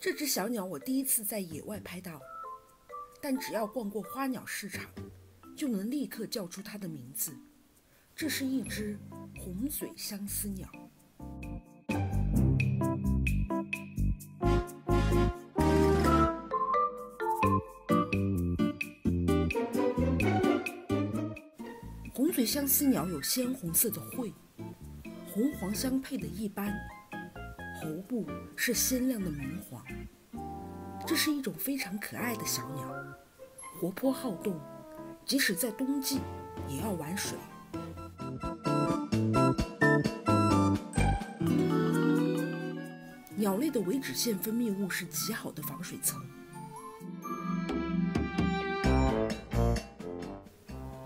这只小鸟我第一次在野外拍到，但只要逛过花鸟市场，就能立刻叫出它的名字。这是一只红嘴相思鸟。红嘴相思鸟有鲜红色的喙，红黄相配的一般，喉部是鲜亮的明黄。这是一种非常可爱的小鸟，活泼好动，即使在冬季也要玩水。鸟类的维脂腺分泌物是极好的防水层，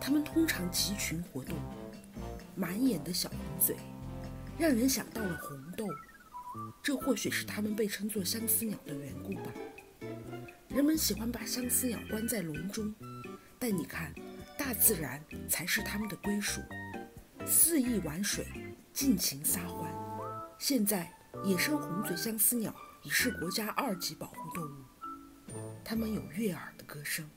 它们通常集群活动，满眼的小红嘴，让人想到了红豆，这或许是它们被称作相思鸟的缘故吧。人们喜欢把相思鸟关在笼中，但你看，大自然才是它们的归属，肆意玩水，尽情撒欢。现在，野生红嘴相思鸟已是国家2级保护动物，它们有悦耳的歌声。